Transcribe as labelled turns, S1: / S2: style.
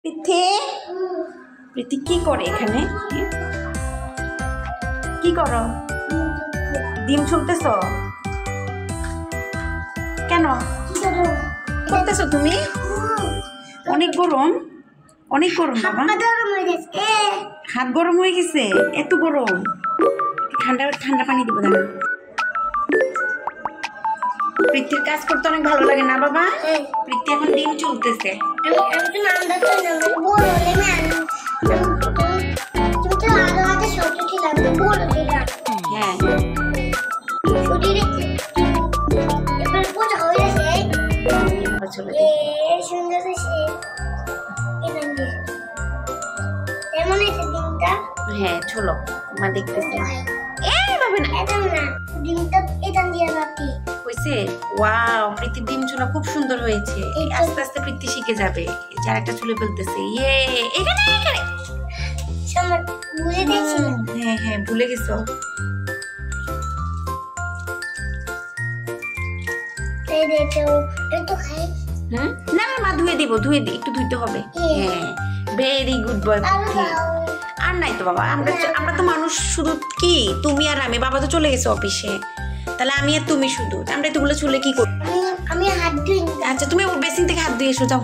S1: পৃথি পৃথি কি করে এখানে? কি করো? ডিম ছুলতেছ কেন? করতেছো তুমি? অনেক গরম, অনেক গরম বাবা। হাত গরম হয়ে গেছে, এত গরম। ঠান্ডা ঠান্ডা পানি দিব না। প্রীতির কাজ করতে অনেক ভালো লাগে না বাবা? প্রীতি এখন ডিম চলতেছে। হ্যাঁ হ্যাঁ চলো মা দেখতেছি। ওয়াও প্রীতির ডিম চুলা খুব সুন্দর হয়েছে। আস্তে আস্তে প্রীতি শিখে যাবে। যার একটা চুলে ফেলতেছে। ইয়ে এখানে এখানে হ্যাঁ হ্যাঁ ভুলে গেছো। না মা ধুয়ে দিব, ধুয়ে দি, একটু ধুইতে হবে। হ্যাঁ ভেরি গুড বয় প্রীতি। আর নাই তো বাবা, আমরা তো মানুষ শুধু কি তুমি আর আমি। বাবা তো চলে গেছে অফিসে, তাহলে আমি আর তুমি শুধু। আমরা এতগুলো চুলে কি করি?
S2: আমি হাত ধুই।
S1: আচ্ছা তুমি বেসিন থেকে হাত ধুয়ে এসো যাও।